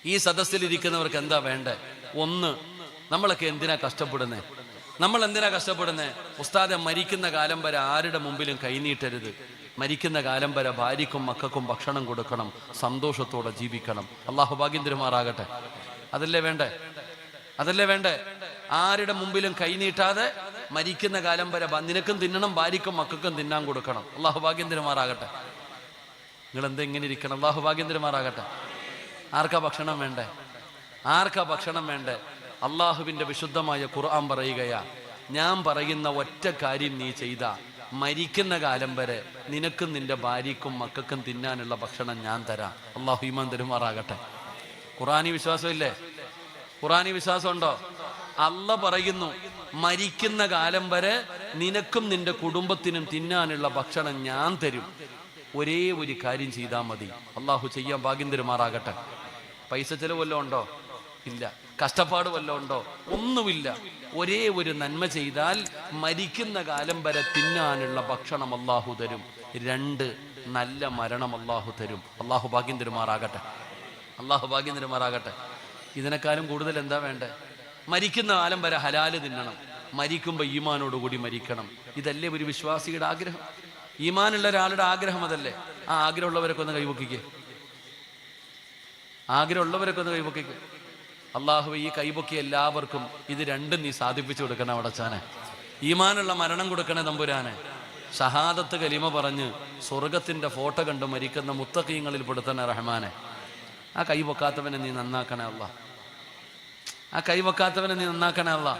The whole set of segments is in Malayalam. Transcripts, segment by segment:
ഈ സദസ്സിലിരിക്കുന്നവർക്ക് എന്താ വേണ്ടേ? ഒന്ന്, നമ്മളൊക്കെ എന്തിനാ കഷ്ടപ്പെടുന്നേ? നമ്മൾ എന്തിനാ കഷ്ടപ്പെടുന്നേ? ഉസ്താദെ, മരിക്കുന്ന കാലം വരെ ആരുടെ മുമ്പിലും കൈനീട്ടരുത്. മരിക്കുന്ന കാലം വരെ ഭാര്യയ്ക്കും മക്കൾക്കും ഭക്ഷണം കൊടുക്കണം, സന്തോഷത്തോടെ ജീവിക്കണം. അള്ളാഹു ഭാഗ്യം തരുമാറാകട്ടെ. അതല്ലേ വേണ്ടേ? അതല്ലേ വേണ്ടേ? ആരുടെ മുമ്പിലും കൈനീട്ടാതെ മരിക്കുന്ന കാലം വരെ നിനക്കും തിന്നണം, ഭാര്യയ്ക്കും മക്കൾക്കും തിന്നാൻ കൊടുക്കണം. അള്ളാഹു ഭാഗ്യം തരുമാറാകട്ടെ. നിങ്ങൾ എന്തെങ്ങനെ ഇരിക്കണം? അള്ളാഹു ഭാഗ്യം തരുമാറാകട്ടെ. ആർക്കാ ഭക്ഷണം വേണ്ടേ? ആർക്കാ ഭക്ഷണം വേണ്ടേ? അള്ളാഹുവിൻ്റെ വിശുദ്ധമായ ഖുർആൻ പറയുകയാ, ഞാൻ പറയുന്ന ഒറ്റ കാര്യം നീ ചെയ്താ മരിക്കുന്ന കാലം വരെ നിനക്കും നിന്റെ ഭാര്യയ്ക്കും മക്കൾക്കും തിന്നാനുള്ള ഭക്ഷണം ഞാൻ തരാം. അള്ളാഹു ഈമാൻ തരുമാറാകട്ടെ. ഖുർആനി വിശ്വാസമില്ലേ? ഖുർആനി വിശ്വാസം ഉണ്ടോ? അല്ല പറയുന്നു, മരിക്കുന്ന കാലം വരെ നിനക്കും നിന്റെ കുടുംബത്തിനും തിന്നാനുള്ള ഭക്ഷണം ഞാൻ തരും. ഒരേ ഒരു കാര്യം ചെയ്താൽ മതി. അള്ളാഹു ചെയ്യാൻ ഭാഗ്യം തരുമാറാകട്ടെ. പൈസ ചെലവ് വല്ലതും ഉണ്ടോ? ഇല്ല. കഷ്ടപ്പാട് വല്ലതും ഉണ്ടോ? ഒന്നുമില്ല. ഒരേ ഒരു നന്മ ചെയ്താൽ മരിക്കുന്ന കാലം വരെ തിന്നാനുള്ള ഭക്ഷണം അള്ളാഹു തരും. 2, നല്ല മരണം അള്ളാഹു തരും. അള്ളാഹു ഭാഗ്യം തരുമാറാകട്ടെ. അള്ളാഹു ഭാഗ്യം തരുമാറാകട്ടെ. ഇതിനേക്കാളും കൂടുതൽ എന്താ വേണ്ടേ? മരിക്കുന്ന കാലം വരെ ഹലാല് തിന്നണം, മരിക്കുമ്പോൾ ഈമാനോടുകൂടി മരിക്കണം. ഇതല്ലേ ഒരു വിശ്വാസിയുടെ ആഗ്രഹം? ഈമാനുള്ള ഒരാളുടെ ആഗ്രഹം അതല്ലേ? ആ ആഗ്രഹമുള്ളവരൊക്കെ ഒന്ന് കൈപൊക്കിക്കേ. ആഗ്രഹമുള്ളവരൊക്കെ ഒന്ന് കൈപൊക്കിക്കേ. അള്ളാഹു ഈ കൈപൊക്കി എല്ലാവർക്കും ഇത് രണ്ടും നീ സാധിപ്പിച്ചു കൊടുക്കണം. അവിടച്ചാനെ ഈമാനുള്ള മരണം കൊടുക്കണേ തമ്പുരാനെ. ഷഹാദത്ത് കലിമ പറഞ്ഞ് സ്വർഗത്തിന്റെ ഫോട്ടോ കണ്ട് മരിക്കുന്ന മുത്തഖീങ്ങളിൽ പെടുത്തണേ റഹ്മാനെ. ആ കൈ പൊക്കാത്തവനെ നീ നന്നാക്കണേ അല്ലാ. ആ കൈ വെക്കാത്തവനെ നീ നന്നാക്കണേ അല്ലാ.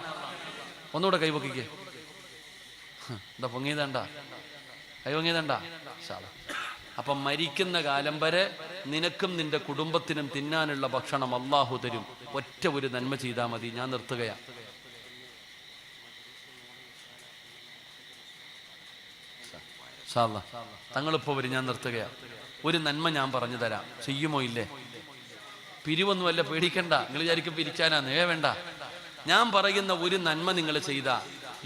ഒന്നുകൂടെ കൈ പൊക്കിക്കേ. എന്താ പൊങ്ങിയതണ്ട? കൈ പൊങ്ങിയതണ്ട? അപ്പം മരിക്കുന്ന കാലം വരെ നിനക്കും നിന്റെ കുടുംബത്തിനും തിന്നാനുള്ള ഭക്ഷണം അള്ളാഹു തരും. ഒറ്റ ഒരു നന്മ ചെയ്താൽ മതി. ഞാൻ നിർത്തുകയാ. തങ്ങളിപ്പോ വരും, ഞാൻ നിർത്തുകയാ. ഒരു നന്മ ഞാൻ പറഞ്ഞു തരാം, ചെയ്യുമോ ഇല്ലേ? പിരിവൊന്നുമല്ല, പേടിക്കണ്ട. നിങ്ങൾ വിചാരിക്കും പിരിക്കാനാന്ന്. വേണ്ട. ഞാൻ പറയുന്ന ഒരു നന്മ നിങ്ങൾ ചെയ്താ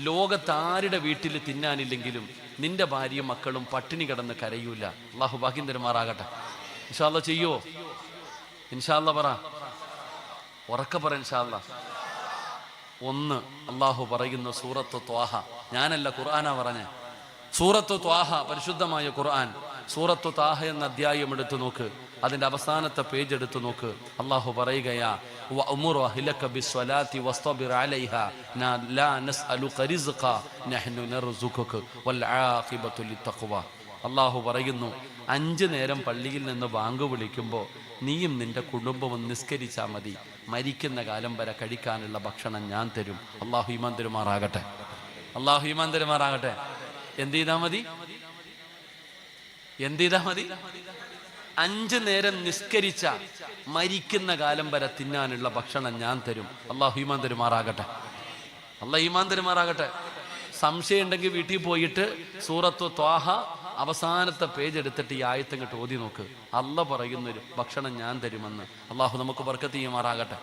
ലോകത്താരുടെ വീട്ടിൽ തിന്നാനില്ലെങ്കിലും നിന്റെ ഭാര്യയും മക്കളും പട്ടിണി കിടന്ന് കരയൂല. അള്ളാഹു ഭാഗ്യം തരുമാറാകട്ടെ. ഇൻഷാ അല്ലാഹ് ചെയ്യുവോ? ഇൻഷാ അല്ലാഹ് പറ, ഉറക്കെ പറ ഇൻഷാ അല്ലാഹ്. 1, അള്ളാഹു പറയുന്ന സൂറത്ത് ത്വാഹ. ഞാനല്ല, ഖുർആനാ പറഞ്ഞേ. സൂറത്ത് ത്വാഹ, പരിശുദ്ധമായ ഖുർആൻ. സൂറത്ത് ത്വാഹ എന്ന അധ്യായം എടുത്തു നോക്ക്. അതിന്റെ അവസാനത്തെ പേജ് എടുത്തു നോക്ക്. അള്ളാഹു പറയുകയാ, വഅ്മുറു അഹ്ലക ബിസ്സലാത്തി വസ്തബിർ അലൈഹാ ലാ നസ്അലുക റിസ്ഖ നഹ്നു നർസുഖുക വൽ ആഖിബതു ലിത്തഖ്വ. അള്ളാഹു പറയുന്നു, 5 നേരം പള്ളിയിൽ നിന്ന് ബാങ്ക് വിളിക്കുമ്പോൾ നീയും നിന്റെ കുടുംബവും നിസ്കരിച്ചാൽ മതി. മരിക്കുന്ന കാലം വരെ കഴിക്കാനുള്ള ഭക്ഷണം ഞാൻ തരും. അള്ളാഹു ഈമാൻ തരുമാറാകട്ടെ. അള്ളാഹു ഈമാൻ തരുമാറാകട്ടെ. എന്ത് ചെയ്താ മതി? എന്ത് ചെയ്താ മതി? 5 നേരം നിസ്കരിച്ച മരിക്കുന്ന കാലം വരെ തിന്നാനുള്ള ഭക്ഷണം ഞാൻ തരും. അള്ളാഹു ഈമാൻ തരുമാറാകട്ടെ. അള്ളാഹു ഈമാൻ തരുമാറാകട്ടെ. സംശയം ഉണ്ടെങ്കിൽ വീട്ടിൽ പോയിട്ട് സൂറത്ത് ത്വാഹ അവസാനത്തെ പേജ് എടുത്തിട്ട് ഈ ആയത്തങ്ങോട്ട് ഓതി നോക്ക്. അള്ള പറയുന്നൊരു ഭക്ഷണം ഞാൻ തരുമെന്ന്. അള്ളാഹു നമുക്ക് ബർക്കത്ത് ചെയ്യുമാറാകട്ടെ.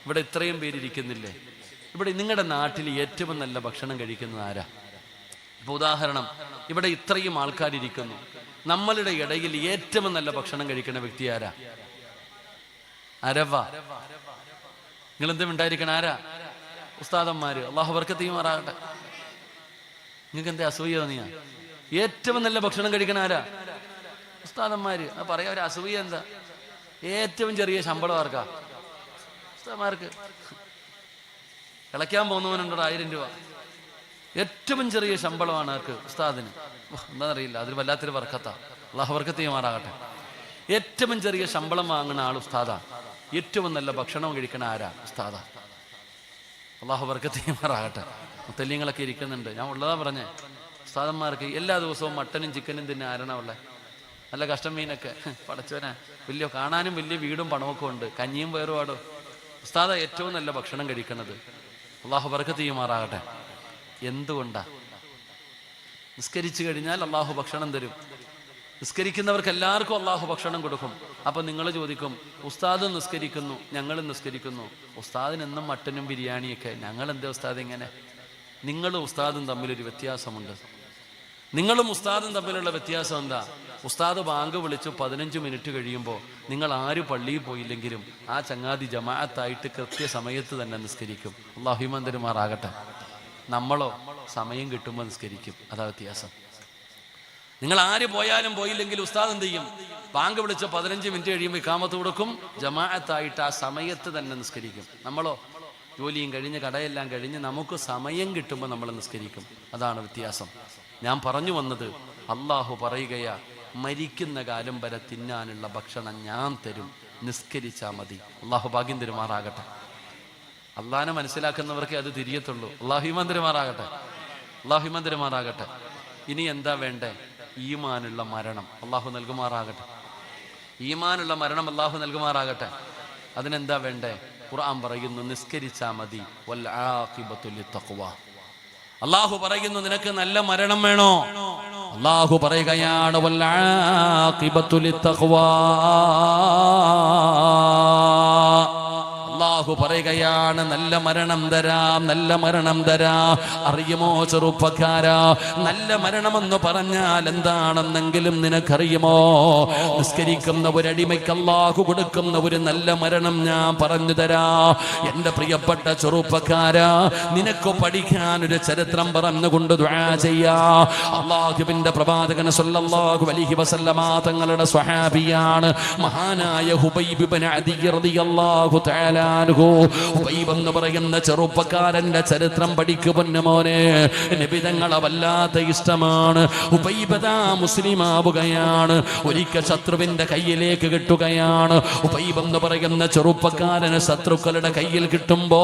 ഇവിടെ ഇത്രയും പേരിയ്ക്കുന്നില്ലേ? ഇവിടെ നിങ്ങളുടെ നാട്ടിൽ ഏറ്റവും നല്ല ഭക്ഷണം കഴിക്കുന്നത് ആരാ? ഇപ്പൊ ഉദാഹരണം, ഇവിടെ ഇത്രയും ആൾക്കാരിയ്ക്കുന്നു. നമ്മളുടെ ഇടയിൽ ഏറ്റവും നല്ല ഭക്ഷണം കഴിക്കുന്ന വ്യക്തി ആരാ? അരവ. നിങ്ങൾ എന്തും ഉണ്ടായിരിക്കണം. ആരാ? ഉസ്താദന്മാര്. അള്ളാഹു ബർക്കത്ത് ചെയ്യുമാറാകട്ടെ. നിങ്ങൾക്ക് എന്താ അസൂയ തോന്നിയാ? ഏറ്റവും നല്ല ഭക്ഷണം കഴിക്കണ ആരാ? ഉസ്താദന്മാര്. പറയാ ഒരു അസൂയ എന്താ? ഏറ്റവും ചെറിയ ശമ്പളം ആർക്കാ? ഉസ്താദന്മാർക്ക്. കിളയ്ക്കാൻ പോകുന്നവനുണ്ടോ 1000 രൂപ? ഏറ്റവും ചെറിയ ശമ്പളമാണ് ആർക്ക്? ഉസ്താദിന്. എന്താണെന്നറിയില്ല, അതിൽ വല്ലാത്തൊരു ബർക്കത്താ. അള്ളാഹു ബർക്കത്ത് ചെയ്യുമാറാകട്ടെ. ഏറ്റവും ചെറിയ ശമ്പളം വാങ്ങുന്ന ആൾ ഉസ്താദാ. ഏറ്റവും നല്ല ഭക്ഷണം കഴിക്കണ ആരാ? ഉസ്താദാ. അള്ളാഹു ബർക്കത്ത് ചെയ്യുമാറാകട്ടെ. മുത്തല്ലിങ്ങളൊക്കെ ഇരിക്കുന്നുണ്ട്. ഞാൻ ഉള്ളതാ പറഞ്ഞേ. ഉസ്താദന്മാർക്ക് എല്ലാ ദിവസവും മട്ടനും ചിക്കനും തിന്നെ ആരണമുള്ളേ. നല്ല കഷ്ടം മീനൊക്കെ. പടച്ചോനെ, വലിയ കാണാനും വലിയ വീടും പണമൊക്കെ ഉണ്ട്. കഞ്ഞിയും വേറുപാടും. ഉസ്താദ ഏറ്റവും നല്ല ഭക്ഷണം കഴിക്കുന്നത്. അള്ളാഹു ബർക്കത്ത് ചെയ്യുമാറാകട്ടെ. എന്തുകൊണ്ടാ? നിസ്കരിച്ചു കഴിഞ്ഞാൽ അള്ളാഹു ഭക്ഷണം തരും. നിസ്കരിക്കുന്നവർക്ക് എല്ലാവർക്കും അള്ളാഹു ഭക്ഷണം കൊടുക്കും. അപ്പൊ നിങ്ങൾ ചോദിക്കും, ഉസ്താദ് നിസ്കരിക്കുന്നു, ഞങ്ങളും നിസ്കരിക്കുന്നു, ഉസ്താദിന് എന്നും മട്ടനും ബിരിയാണിയൊക്കെ, ഞങ്ങൾ എന്താ ഉസ്താദ് ഇങ്ങനെ? നിങ്ങളും ഉസ്താദും തമ്മിലൊരു വ്യത്യാസമുണ്ട്. നിങ്ങളും ഉസ്താദും തമ്മിലുള്ള വ്യത്യാസം എന്താ? ഉസ്താദ് ബാങ്ക് വിളിച്ചു 15 മിനിറ്റ് കഴിയുമ്പോൾ നിങ്ങൾ ആര് പള്ളിയിൽ പോയില്ലെങ്കിലും ആ ചങ്ങാതി ജമാഅത്തായിട്ട് കൃത്യസമയത്ത് തന്നെ നിസ്കരിക്കും. അല്ലാഹുവിമന്തിരുമാറാകട്ടെ. നമ്മളോ സമയം കിട്ടുമ്പോൾ നിസ്കരിക്കും. അതാ വ്യത്യാസം. നിങ്ങൾ ആര് പോയാലും പോയില്ലെങ്കിലും ഉസ്താദ് എന്ത് ചെയ്യും? ബാങ്ക് വിളിച്ച 15 മിനിറ്റ് കഴിയുമ്പോൾ ഇഖാമത്ത് കൊടുക്കും, ജമാഅത്തായിട്ട് ആ സമയത്ത് തന്നെ നിസ്കരിക്കും. നമ്മളോ ജോലിയും കഴിഞ്ഞ് കടയെല്ലാം കഴിഞ്ഞ് നമുക്ക് സമയം കിട്ടുമ്പോൾ നമ്മൾ നിസ്കരിക്കും. അതാണ് വ്യത്യാസം. ഞാൻ പറഞ്ഞു വന്നത്, അള്ളാഹു പറയുകയാ, മരിക്കുന്ന കാലം വരെ തിന്നാനുള്ള ഭക്ഷണം ഞാൻ തരും, നിസ്കരിച്ചാൽ മതി. അള്ളാഹു ഭാഗ്യം തരുമാറാകട്ടെ. അള്ളാഹിനെ മനസ്സിലാക്കുന്നവർക്ക് അത് തിരിയത്തുള്ളൂ. അള്ളാഹുവിമാൻ തരുമാറാകട്ടെ. അള്ളാഹുവിമാൻ തരുമാറാകട്ടെ. ഇനി എന്താ വേണ്ടേ? ഈമാനുള്ള മരണം അള്ളാഹു നൽകുമാറാകട്ടെ. ഈമാനുള്ള മരണം അള്ളാഹു നൽകുമാറാകട്ടെ. അതിനെന്താ വേണ്ടേ? ഖുർആൻ പറയുന്നു, നിസ്കരിച്ചാ മതി. വൽ ആഖിബത്തു ലിത്തഖ്വ. അള്ളാഹു പറയുന്നു, നിനക്ക് നല്ല മരണം വേണോ? അള്ളാഹു പറയുകയാണ്, വൽ ആഖിബത്തു ലിത്തഖ്വ. അള്ളാഹു പറയുകയാണ്, നല്ല മരണം തരാം, നല്ല മരണം തരാം. അറിയുമോ ചെറുപ്പക്കാരാ, നല്ല മരണമെന്ന് പറഞ്ഞാൽ എന്താണെന്നെങ്കിലും നിനക്കറിയുമോ? നിസ്കരിക്കുന്ന ഒരടിമയ്ക്ക് അള്ളാഹു കൊടുക്കുന്ന ഒരു നല്ല മരണം ഞാൻ പറഞ്ഞു തരാ. എന്റെ പ്രിയപ്പെട്ട ചെറുപ്പക്കാരാ, നിനക്ക് പഠിക്കാൻ ഒരു ചരിത്രം പറഞ്ഞുകൊണ്ട് ദുആ ചെയ്യാ. അള്ളാഹുവിന്റെ പ്രവാചകൻ സ്വല്ലല്ലാഹു അലൈഹി വസല്ലമ തങ്ങളുടെ സ്വഹാബിയാണ് മഹാനായ ഹുബൈബ് ഇബ്നു അദി റളിയല്ലാഹു തആല. ഹുബൈബ് എന്ന് പറയുന്ന ചെറുപ്പക്കാരന്റെ ചരിത്രം പഠിക്കുമെന്ന് മോനെ. നബി തങ്ങളെ വല്ലാത്ത ഇഷ്ടമാണ്. ഹുബൈബ് മുസ്ലിമാവുകയാണ്. ഒരിക്കൽ ശത്രുവിന്റെ കയ്യിലേക്ക് കിട്ടുകയാണ്. ഹുബൈബ് എന്ന് പറയുന്ന ചെറുപ്പക്കാരന് ശത്രുക്കളുടെ കയ്യിൽ കിട്ടുമ്പോ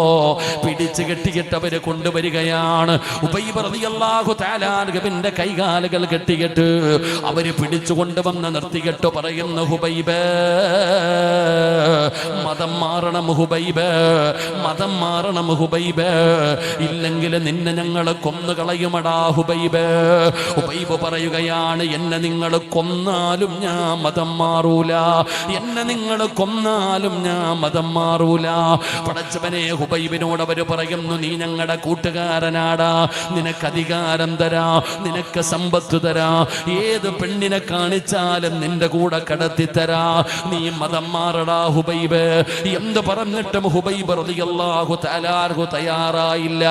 പിടിച്ചു കെട്ടിയിട്ട് അവര് കൊണ്ടുവരികയാണ്. ഹുബൈബ് റളിയല്ലാഹു തആല അൻഹുവിന്റെ കൈകാലുകൾ കെട്ടിയിട്ട് അവര് പിടിച്ചു കൊണ്ടുവന്ന് നിർത്തിയിട്ട് പറയുന്നു, ഹുബൈബ് മതം മാറണം, ഹുബൈബ് മതം മാറണം, ഹുബൈബ് ഇല്ലെങ്കിൽ നിന്നെ ഞങ്ങൾ കൊന്നുകളയുമടാ ഹുബൈബ്. ഹുബൈബ് പറയുകയാണ്, എന്നെ നിങ്ങൾ കൊന്നാലും ഞാൻ മതം മാറൂല, എന്നെ നിങ്ങൾ കൊന്നാലും ഞാൻ മതം മാറൂല. പടച്ചവനെ, ഹുബൈബിനോട് അവര് പറയുന്നു, നീ ഞങ്ങളുടെ കൂട്ടുകാരനാടാ, നിനക്ക് അധികാരം തരാ, നിനക്ക് സമ്പത്ത് തരാ, ഏത് പെണ്ണിനെ കാണിച്ചാലും നിന്റെ കൂടെ കടത്തിത്തരാ, നീ മതം മാറടാ ഹുബൈബ്. എന്ത് പറഞ്ഞിട്ടും ഹുബൈബ് റളിയല്ലാഹു തആല അൻഹു തയ്യാറായില്ല.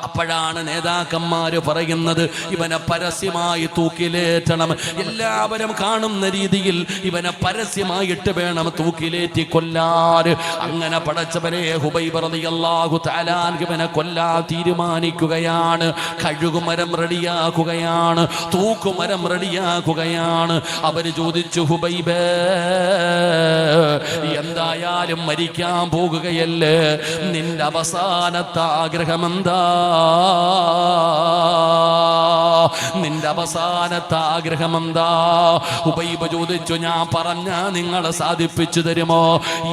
അപ്പോഴാണ് നേതാക്കന്മാര് പറയുന്നത്, ഇവനെ പരസ്യമായി തൂക്കിലേറ്റണം, എല്ലാവരും കാണുന്ന രീതിയിൽ ഇവനെ പരസ്യമായിട്ട് വേണം തൂക്കിലേറ്റി കൊല്ലാൻ. അങ്ങനെ പടച്ചവനെ, ഹുബൈബ് റളിയല്ലാഹു തആല അൻഹു ഇവനെ കൊല്ലാൻ തീരുമാനിക്കുകയാണ്. കഴുകുമരം റെഡിയാക്കുകയാണ്, തൂക്കുമരം റെഡിയാക്കുകയാണ്. അവര് ചോദിച്ചു, ഹുബൈബ് എന്തായാലും മരിക്കാൻ പോകുകയല്ലേ, നിന്റെ അവസാനത്തെ ആഗ്രഹം എന്താ? നിന്റെ അവസാനത്തെ ആഗ്രഹം എന്താ? ഹുബൈബ് ചോദിച്ചു, ഞാൻ പറഞ്ഞ നിങ്ങൾ സാധിപ്പിച്ചു തരുമോ?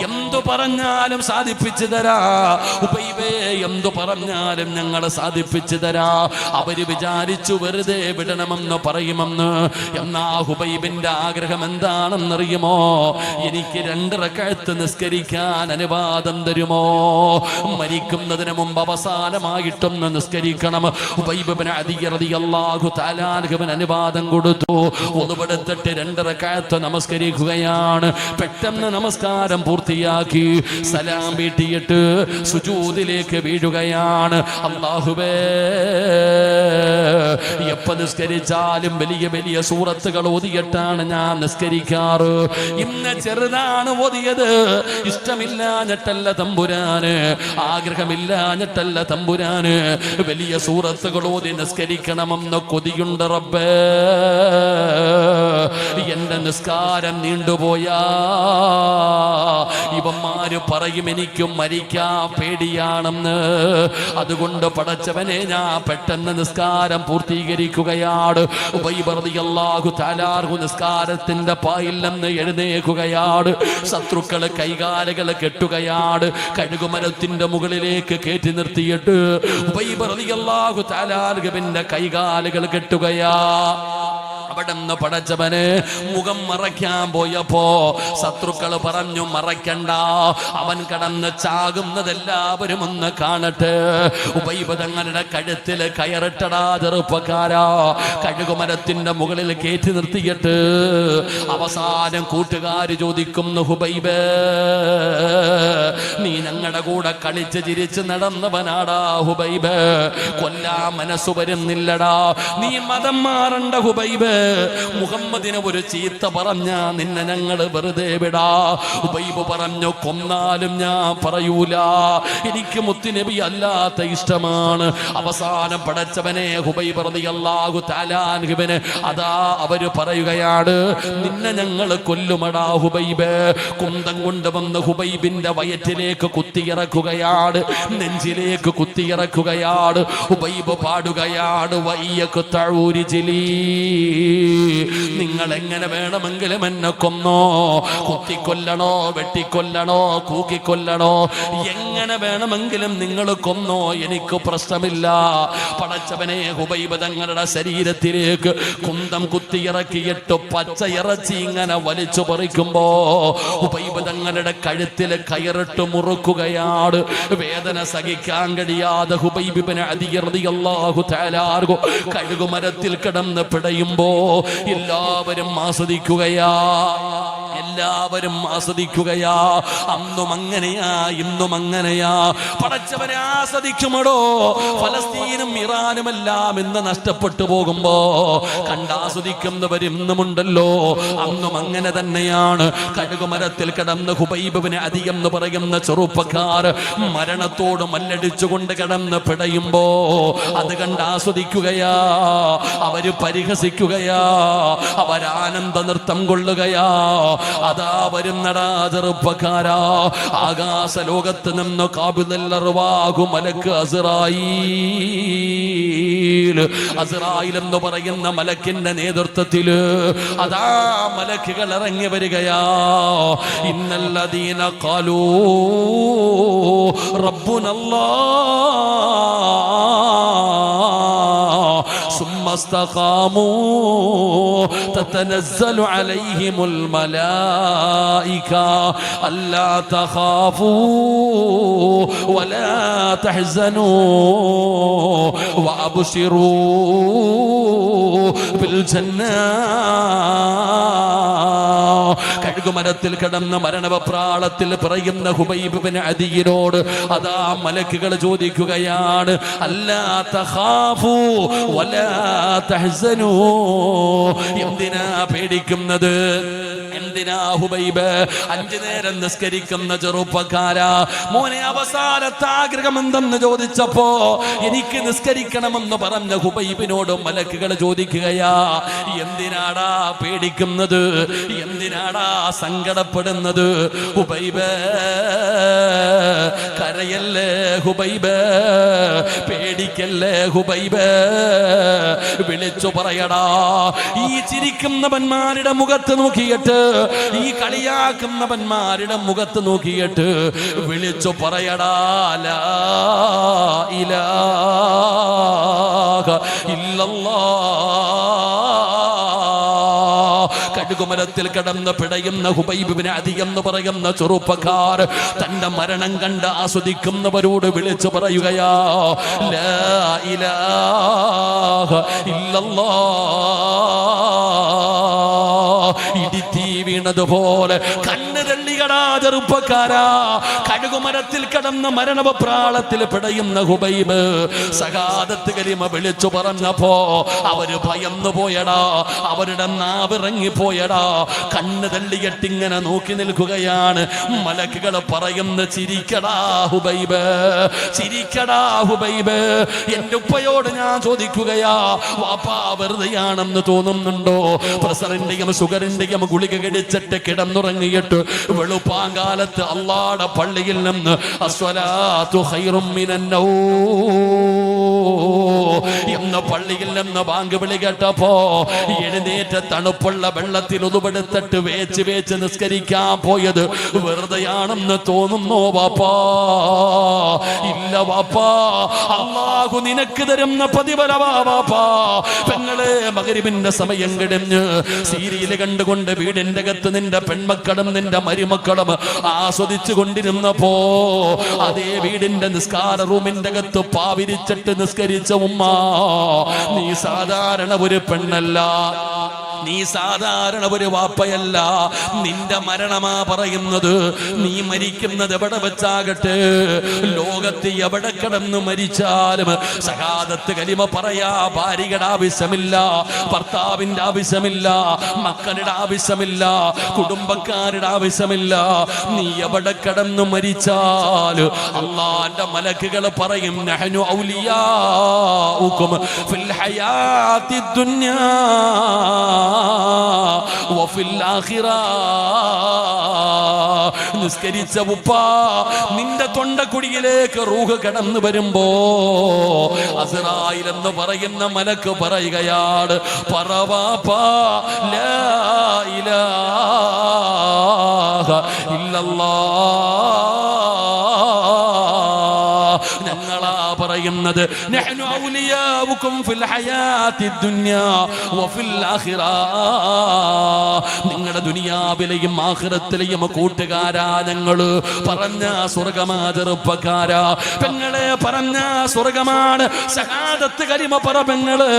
എന്തു പറഞ്ഞാലും സാധിപ്പിച്ചു തരാ ഹുബൈബേ, എന്തു പറഞ്ഞാലും ഞങ്ങൾ സാധിപ്പിച്ചു തരാ. അവര് വിചാരിച്ചു വെറുതെ വിടണമെന്ന് പറയുമെന്ന്. എന്നാ ഹുബൈബിന്റെ ആഗ്രഹം എന്താണെന്നറിയുമോ? എനിക്ക് 2 റക്അത്ത് നിസ്കരിക്കാൻ അനുവാദം തരുമോ? മരിക്കുന്നതിന് മുമ്പ് അവസാനമായിട്ടൊന്ന് നിസ്കരിക്കണം. ഹുബൈബ് ഇബ്നു അദി റളിയല്ലാഹു തആല അൻഹുവിന് അനുവാദം കൊടുത്തു. ഒന്നുപെടുത്തിട്ട് 2 റക്അത്ത് നമസ്കരിക്കുകയാണ്. പെട്ടെന്ന് നമസ്കാരം പൂർത്തിയാക്കി സലാം വീട്ടിയിട്ട് സുജൂദിലേക്ക് വീഴുകയാണ്. അല്ലാഹുവേ, എപ്പോ നിസ്കരിച്ചാലും വലിയ വലിയ സൂറത്തുകൾ ഓതിയിട്ടാണ് ഞാൻ നിസ്കരിക്കാറ്. ഇന്ന് ചെറുതാണ് ഓതിയത്. ഇഷ്ടമില്ലാഞ്ഞിട്ടല്ല തമ്പുരാന്, ആഗ്രഹമില്ലാഞ്ഞിട്ടല്ല തമ്പുരാന്, വലിയ സൂറത്തുകൾ ഓതി നിസ്കരിക്കണമെന്ന് കൊതിയുണ്ട് റബ്ബേ. എന്റെ നിസ്കാരം നീണ്ടുപോയാ ഇവന്മാര് പറയും എനിക്കും മരിക്കാൻ പേടിയാണെന്ന്. അതുകൊണ്ട് പടച്ചവനെ, ഞാൻ പെട്ടെന്ന് നിസ്കാരം പൂർത്തീകരിക്കുകയാണ്. ഹുബൈബ് റളിയല്ലാഹു തആല അൻഹു നിസ്കാരത്തിന്റെ പായിൽ നിന്ന് എഴുന്നേൽക്കുകയാണ്. ശത്രുക്കള് കൈകാലുകൾ കെട്ടുകയാണ്. കഴുകുമരത്തിന്റെ മുകളിലേക്ക് കയറ്റി നിർത്തിയിട്ട് ഹുബൈബ് റളിയല്ലാഹു തആല അൻഹുവിന്റെ കൈകാലുകൾ കെട്ടുകയാ. അവിടെന്ന് പടച്ചവന് മുഖം മറയ്ക്കാൻ പോയപ്പോ ശത്രുക്കള് പറഞ്ഞു മറയ്ക്കണ്ട, അവൻ കടന്ന് ചാകുന്നതെല്ലാവരും ഒന്ന് കാണട്ടെ. ഉബൈബ് തങ്ങളുടെ കഴുത്തില് കയറിട്ടടാ ചെറുപ്പക്കാരാ. കഴുകുമരത്തിന്റെ മുകളിൽ കയറ്റി നിർത്തിയിട്ട് അവസാനം കൂട്ടുകാര് ചോദിക്കുന്നു, ഹുബൈബ് നീ ഞങ്ങളുടെ കൂടെ കളിച്ച് ചിരിച്ച് നടന്നവനാടാ ഹുബൈബ്, കൊല്ലാ മനസ്സു വരുന്നില്ലടാ, നീ മതം മാറണ്ട ഹുബൈബ്, മുഹമ്മദിനെ ഒരു ചീത്ത പറഞ്ഞ നിന്നെ ഞങ്ങൾ വെറുതെ വിടാ. ഹുബൈബ് പറഞ്ഞു, കൊന്നാലും ഞാൻ പറയൂല, എനിക്ക് മുത്തുനബി അല്ലാത്ത ഇഷ്ടമാണ്. അവസാനം പടച്ചവനെ ഹുബൈബ് റളിയല്ലാഹു തആല അൻഹുവിനെ അതാ അവര് പറയുകയാണ്, നിന്നെ ഞങ്ങൾ കൊല്ലുമടാ ഹുബൈബ്. കുന്തം കൊണ്ടുവന്ന് ഹുബൈബിന്റെ വയറ്റിലേക്ക് കുത്തിയിറക്കുകയാണ്, നെഞ്ചിലേക്ക് കുത്തിയിറക്കുകയാണ്. ഹുബൈബ് പാടുകയാണ്, വയ്യക്ക് തഴൂരിജിലി, നിങ്ങൾ എങ്ങനെ വേണമെങ്കിലും എന്നെ കൊന്നോ, കുത്തിക്കൊല്ലണോ, വെട്ടിക്കൊല്ലണോ, കൂക്കിക്കൊല്ലണോ, എങ്ങനെ വേണമെങ്കിലും നിങ്ങൾ കൊന്നോ, എനിക്ക് പ്രശ്നമില്ല. പടച്ചവനെ ഹുബൈബ് തങ്ങളുടെ ശരീരത്തിലേക്ക് കുന്തം കുത്തിയിറക്കിയിട്ട് പച്ച ഇറച്ചി ഇങ്ങനെ വലിച്ചു പറിക്കുമ്പോ ഹുബൈബ് തങ്ങളുടെ കഴുത്തില് കയറിട്ട് മുറുക്കുകയാണ്. വേദന സഹിക്കാൻ കഴിയാതെ ഹുബൈബ് ഇബ്നു അദി റളിയല്ലാഹു തആല അൻഹു കഴുകുമരത്തിൽ കിടന്ന് പിടയുമ്പോ എല്ലാവരും ആസ്വദിക്കുകയാ, എല്ലാവരും ആസ്വദിക്കുകയാ. അന്നും അങ്ങനെയാ, ഇന്നും അങ്ങനെയാ. പടച്ചവനെ ആസ്വദിക്കുമടോ. ഫലസ്തീനും ഇറാനും എല്ലാം ഇന്ന് നഷ്ടപ്പെട്ടു പോകുമ്പോ കണ്ടാസ്വദിക്കുന്നവർ ഇന്നുമുണ്ടല്ലോ. അന്നും അങ്ങനെ തന്നെയാണ്. കഴുകുമരത്തിൽ കിടന്ന് ഹുബൈബ് ഇബ്നു അദി എന്ന് പറയുന്ന ചെറുപ്പക്കാർ മരണത്തോട് മല്ലടിച്ചുകൊണ്ട് കിടന്ന് പിടയുമ്പോ അത് കണ്ട് ആസ്വദിക്കുകയാ, അവര് പരിഹസിക്കുകയാ, അവരാനന്ദ നൃത്തം കൊള്ളുകയാ. അതാ വരുന്നടാ ചെറുപ്പക്കാരാ, ആകാശ ലോകത്ത് നിന്ന് ഖാബിദുൽ അർവാഹു മലക്ക് അസ്റായീൽ എന്ന് പറയുന്ന മലക്കിന്റെ നേതൃത്വത്തില് അതാ മലക്കുകൾ ഇറങ്ങി വരികയാ. ഇന്നല്ലദീന ഖാലൂ റബ്ബുനല്ലാഹ് സുമ്മ ഇസ്തഖാമൂ തതനസ്സലു അലൈഹിമുൽ മലായിക അല്ലാ തഖാഫൂ വലാ തഹ്സനൂ വഅബ്ശിറൂ ബിൽ ജന്നാ. കഴുകുമരത്തിൽ കിടന്ന മരണവപ്രാളത്തിൽ പറയുന്ന ഹുബൈബ് ഇബ്നു അദിയിനോട് അതാ മലക്കുകൾ ചോദിക്കുകയാണ്, അല്ലാ തഖാഫൂ വലാ തഹ്സനൂ, എന്തിനാ പേടിക്കുന്നത്, എന്തിനാ ഹുബൈബ്? 5 നേരം നിസ്കരിക്കുന്ന ചെറുപ്പക്കാരാ, മോനെ അവസാനത്തെ ആഗ്രഹം എന്തെന്ന് ചോദിച്ചപ്പോ എനിക്ക് നിസ്കരിക്കണമെന്ന് പറഞ്ഞ ഹുബൈബിനോട് മലക്കുകൾ ചോദിക്കുകയാ, എന്തിനാടാ പേടിക്കുന്നത്, എന്തിനാടാ സങ്കടപ്പെടുന്നത്? ഹുബൈബ് കരയല്ലേ ഹുബൈബ്, പേടിക്കല്ലേ ഹുബൈബ്, വിളിച്ചു പറയടാ. ഈ ചിരിക്കുന്നവന്മാരുടെ മുഖത്ത് നോക്കിയിട്ട്, ഈ കളിയാക്കുന്നവന്മാരുടെ മുഖത്ത് നോക്കിയിട്ട് വിളിച്ചു പറയടാ, ലാ ഇലാഹ ഇല്ലല്ലാഹ്. കഴുകുമരത്തിൽ കിടന്ന് പിടയുന്ന ഹുബൈബ് ഇബ്നു അദി എന്ന് പറയുന്ന ചെറുപ്പക്കാർ തന്റെ മരണം കണ്ട് ആസ്വദിക്കുന്നവരോട് വിളിച്ചു പറയുകയാ, ലാ ഇലാഹ ഇല്ലല്ലാഹ്. ഇടിത്തീ വീണതുപോലെ കണ്ണ് തള്ളികടാ ചെറുപ്പക്കാരാ. കഴുകുമരത്തിൽ കിടന്ന മരണപ്രാളത്തിൽ പിടയുന്ന ഹുബൈബ് സഹാദത്ത് കലിമ വിളിച്ചു പറഞ്ഞപ്പോ അവര് ഭയന്നു പോയടാ, അവരുടെ നാവിറങ്ങി പോയടാ. കണ്ണ് തള്ളിയിട്ടിങ്ങനെ നോക്കി നിൽക്കുകയാണ്. മലക്കുകൾ പറയുന്ന, ചിരിക്കടാ ഹുബൈബ്, ചിരിക്കടാ ഹുബൈബ്. എന്റെ ഉപ്പയോട് ഞാൻ ചോദിക്കുകയാ, വാപ്പാ വെറുതെയാണെന്ന് തോന്നുന്നുണ്ടോ? പ്രഷറിന്റെയും ഷുഗറിന്റെയും ഗുളിക കടിച്ചിട്ട് കിടന്നുറങ്ങിയിട്ട് വെളുപ്പാങ്കാലത്ത് അള്ളാടെ പള്ളിയിൽ നിന്ന് അസ്വലാത്തു ഖൈറും മിനൻ നൗം, എന്ന് പള്ളിയിൽ നിന്ന് ബാങ്ക് വിളി കേട്ടപ്പോ എഴുന്നേറ്റ് തണുപ്പുള്ള വെള്ളത്തിൽ ഉതുപെടുത്തിട്ട് വേച്ച് വേച്ച് നിസ്കരിക്കാൻ പോയത് വെറുതെയാണെന്ന് തോന്നുന്നോ വാപ്പാ? ഇല്ല വാപ്പാ, അല്ലാഹു നിനക്ക് തരുന്ന പ്രതിഫലമാ വാപ്പാ. പെങ്ങളെ, മഗ്‌രിബിന്റെ സമയം കഴിഞ്ഞ് സീരിയൽ കണ്ടുകൊണ്ട് വീടിന്റെ അകത്ത് നിന്റെ പെൺമക്കളും നിന്റെ മരുമക്കളും ആസ്വദിച്ചു കൊണ്ടിരുന്നപ്പോ അതേ വീടിന്റെ നിസ്കാര റൂമിന്റെ അകത്ത് പാവിരിച്ചിട്ട് നിസ്കരിച്ച ഉമ്മ, നീ സാധാരണ ഒരു പെണ്ണല്ല, നീ സാധാരണ ഒരു വാപ്പയല്ല. നിന്റെ മരണമാ പറയുന്നത്. നീ മരിക്കുന്നത് എവിടെ വെച്ചാകട്ടെ, ലോകത്ത് എവിടെ കിടന്ന് മരിച്ചാലും ശഹാദത്ത് കലിമ പറയാ ഭാര്യയുടെ ആവശ്യമില്ല, ഭർത്താവിന്റെ ആവശ്യമില്ല, മക്കളുടെ ആവശ്യമില്ല, കുടുംബക്കാരുടെ ആവശ്യമില്ല. നീ എവിടെ കിടന്ന് മരിച്ചാൽ അല്ലാഹുവിന്റെ മലക്കുകൾ പറയും, നഹ്നു ഔലിയാഉകും ഫിൽ ഹയാത്തി ദുനിയാ വഫിൽ ആഖിറ. നിസ്കരിച്ച ഉപ്പ, നിന്റെ തൊണ്ടക്കുടിയിലേക്ക് റൂഹ് കടന്നു വരുമ്പോ അസ്റായിൽ എന്ന് പറയുന്ന മലക്ക് പറയുകയാണ്, പറവാപ്പാ ലാ ഇലാഹ ഇല്ലല്ലാഹ്. ഞങ്ങളാ പറയുന്നത്, നഹ്നു ഔലിയാഉകും ഫിൽ ഹയാത്തി ദുനിയാ വഫിൽ ആഖിറ. നിങ്ങളുടെ ദുനിയാവിലെയും ആഖിറത്തിലെയും കൂട്ടുകാരാ ഞങ്ങള്. പറഞ്ഞ സ്വർഗമാ ചെറുപ്പക്കാരാ. പെങ്ങളെ, പറഞ്ഞ സ്വർഗമാണ്. ശഹാദത്ത് കലിമ പറ പെങ്ങള്.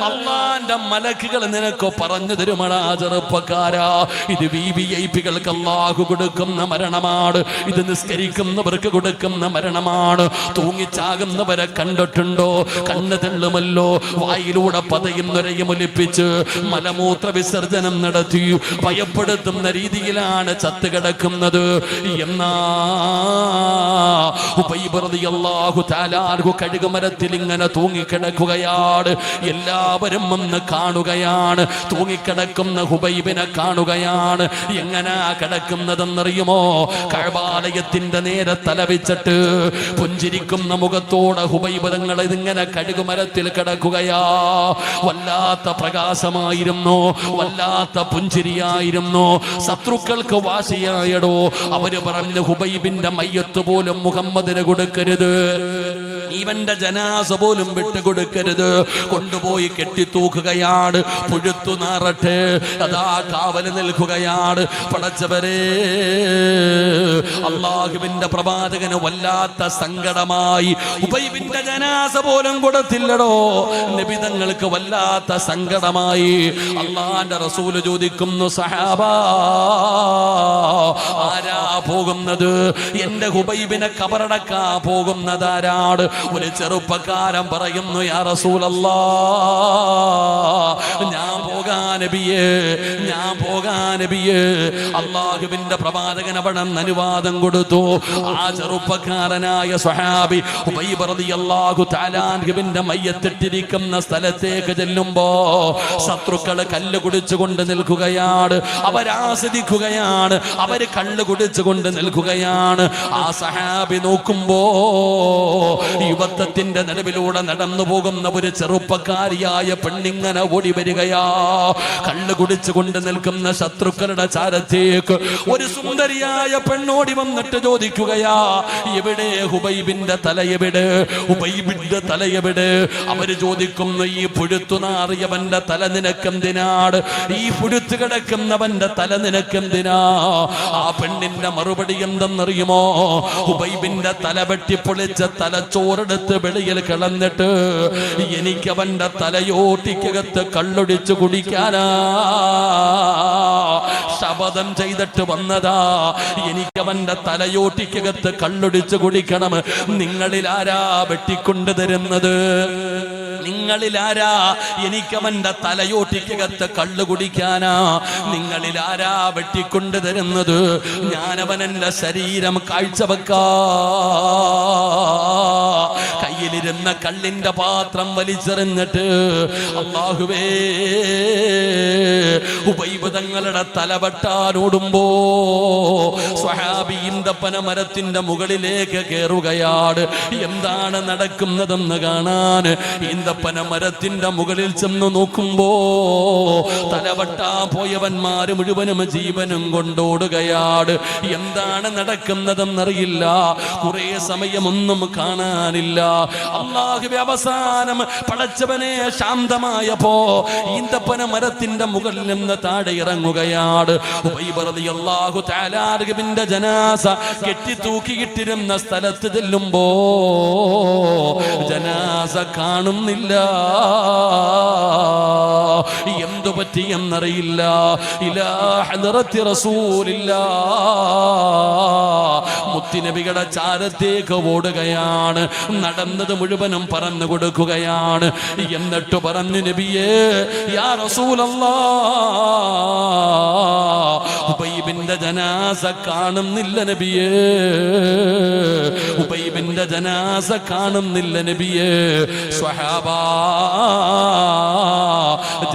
അല്ലാഹുവിന്റെ മലക്കുകൾ നിനക്ക് പറഞ്ഞു തരുമടാ ചെറുപ്പക്കാരാ. ഇത് വിവിഐപികൾക്ക് അല്ലാഹു കൊടുക്കുന്ന മരണമാണ്. ഇത് നിസ്കരിക്കുന്നവർക്ക് കൊടുക്കുന്ന മരണമാണ്. തൂങ്ങിച്ചാകുന്നവരെ കണ്ടിട്ടുണ്ടോ? കണ്ണ് തെള്ളുമല്ലോ. വായിലൂടെ പതയും നുരയും ഒലിപ്പിച്ച് മലമൂത്ര വിസർജനം നടത്തി ഭയപ്പെടുത്തുന്ന രീതിയിലാണ് ചത്ത് കിടക്കുന്നത്. എന്നാ ഹുബൈബ് റളിയല്ലാഹു തആല അൻഹു കഴുകുമരത്തിൽ ഇങ്ങനെ തൂങ്ങിക്കിടക്കുകയാണ്. എല്ലാവരും വന്ന് കാണുകയാണ്. തൂങ്ങിക്കിടക്കുന്ന ഹുബൈബിനെ കാണുകയാണ്. എങ്ങനാ കിടക്കുന്നതെന്നറിയുമോ? കഅബാലയത്തിന്റെ നേരെ തലവെച്ചിട്ട് പുഞ്ചിരിക്കുന്ന മുഖത്തോടെ ഹുബൈബ് തങ്ങൾ ഇതിങ്ങനെ കഴുകുമരത്തിൽ കിടക്കുകയാ. വല്ലാത്ത പ്രകാശമായിരുന്നു, വല്ലാത്ത പുഞ്ചിരിയായിരുന്നു. ശത്രുക്കൾക്ക് വാശിയായടോ. അവര് പറഞ്ഞു, ഹുബൈബിന്റെ മയ്യത്ത് പോലും മുഹമ്മദിന് കൊടുക്കരുത്, ഇവന്റെ ജനാസ പോലും വിട്ടുകൊടുക്കരുത്. കൊണ്ടുപോയി കെട്ടിത്തൂക്കുകയാണ്. പുഴുത്തു നാറട്ടെ, അതാ കാവല് നിൽക്കുകയാണ്. പടച്ചവരെ, അല്ലാഹുവിന്റെ പ്രവാചകന് വല്ലാത്ത സങ്കടമായി. ഹുബൈബിന്റെ ജനാസ പോലും കൊടുത്തില്ലടോ. നബി തങ്ങൾക്ക് വല്ലാത്ത സങ്കടമായി. അല്ലാഹുവിന്റെ റസൂൽ ചോദിക്കുന്നു, സഹാബാ, ആരാ പോകുന്നത്? എന്റെ ഹുബൈബിനെ കബറടക്കാ പോകുന്നതാരാണ്? ഒരു ചെറുപ്പക്കാരൻ പറയുന്നു, യാ റസൂലല്ലാഹ്, ഞാൻ പോകാൻ നബിയേ, ഞാൻ പോകാൻ നബിയേ. അല്ലാഹുവിന്റെ പ്രവാചകൻ അവിടെ അനുവാദം കൊടുത്തു. ആ ചെറുപ്പക്കാരനായ സ്വഹാബി ഹുബൈബ് റളിയല്ലാഹു തആല അൻഹുവിന്റെ മയ്യത്തിട്ടിരിക്കുന്ന സ്ഥലത്തേക്ക് ചെല്ലുമ്പോ ശത്രുക്കള് കല്ല് കുടിച്ചുകൊണ്ട് നിൽക്കുകയാണ്. അവരാസ്വദിക്കുകയാണ്. അവര് കല്ല് കുടിച്ചുകൊണ്ട് നിൽക്കുകയാണ്. ആ സഹാബി നോക്കുമ്പോ യുവത്വത്തിന്റെ നടുവിലൂടെ നടന്നു പോകുന്ന ഒരു ചെറുപ്പക്കാരിയായ പെണ്ണിങ്ങനെ ഓടി വരികയാ. കല്ല് കുടിച്ചുകൊണ്ട് നിൽക്കുന്ന ശത്രുക്കളുടെ ചാരത്തേക്ക് ഒരു സുന്ദരിയായ പെണ്ണോടി വന്നിട്ട് ചോദിക്കുകയാ, എവിടെ ഹുബൈബിന്റെ തല? എവിടെ ഹുബൈബിന്റെ തല? എവിടെ? അവര് ചോദിക്കുന്നു, ഈ പുഴുത്തു നാറിയവന്റെ തല നിനക്കെന്തിനാണ്? ഈ പുഴുത്തു കിടക്കുന്നവന്റെ തല നിനക്കെന്തിനാ? ആ പെണ്ണിന്റെ മറുപടി എന്തെന്നറിയുമോ? ഹുബൈബിന്റെ തല വെട്ടിപ്പൊളിച്ച തലച്ചോറെടുത്ത് വെളിയിൽ കളഞ്ഞിട്ട് എനിക്ക് അവന്റെ തലയോട്ടിക്കകത്ത് കള്ളൊടിച്ചു കുടിക്കാനാ ശപഥം ചെയ്തിട്ട് വന്നതാ. എനിക്ക് അവന്റെ തലയോട്ടിക്കകത്ത് കള്ളൊടിച്ചു കുടിക്കണം. നിങ്ങളിൽ ആരാ വെട്ടിക്കൊണ്ടു തരുന്നത്? നിങ്ങളിൽ ആരാ എനിക്കവന്റെ തലയോട്ടിക്കകത്ത് കള്ളു കുടിക്കാനാ? നിങ്ങളിൽ ആരാ വെട്ടിക്കൊണ്ടു തരുന്നത്? ഞാനവൻ എന്റെ ശരീരം കാഴ്ചവെക്കാ, കയ്യിൽ കയ്യിലിരുന്ന കള്ളിന്റെ പാത്രം വലിച്ചെറിഞ്ഞിട്ട് അല്ലാഹുവേ ഉബൈബ് തങ്ങളുടെ തലവെട്ടാനോടുമ്പോ സ്വഹാബി ഈന്തപ്പന മരത്തിന്റെ മുകളിലേക്ക് കയറുകയാണ്. എന്താണ് നടക്കുന്നതെന്ന് കാണാൻ ഈന്തപ്പന മരത്തിന്റെ മുകളിൽ ചെന്ന് നോക്കുമ്പോ തലവെട്ടാ പോയവന്മാര് മുഴുവനും ജീവനും കൊണ്ടോടുകയാണ്. എന്താണ് നടക്കുന്നതെന്നറിയില്ല. കുറെ സമയമൊന്നും കാണാനില്ല. അല്ലാഹുവേ അവസാനം പടച്ചവനെ ശാന്തമായപ്പോ ഈന്തപ്പന മരത്തിന്റെ മുകളിൽ നിന്ന് താഴെ ഇറങ്ങുകയാണ്. ഉബൈബ് റളിയല്ലാഹു തആല അൻഹുവിന്റെ ജനാസ കെട്ടി തൂക്കിയിട്ടിരുന്ന സ്ഥലത്ത് ചെല്ലുമ്പോ ജനാസ കാണുന്നില്ല. എന്തു പറ്റിയെന്നറിയില്ല. ഇലാ ഹദ്റത്തി റസൂലില്ലാ, മുത്തുനബിയുടെ ചാരത്തേക്ക് ഓടുകയാണ്. നടന്നത് മുഴുവനും പറഞ്ഞു കൊടുക്കുകയാണ്. എന്നിട്ട് പറഞ്ഞു, നബിയേ യാ റസൂലല്ലാഹ്, ഉബൈബിന്റെ ജനാസ കാണുന്നില്ല നബിയേ, ഉബൈബിന്റെ ജനാസ കാണുന്നില്ല നബിയേ. സ്വഹാബാ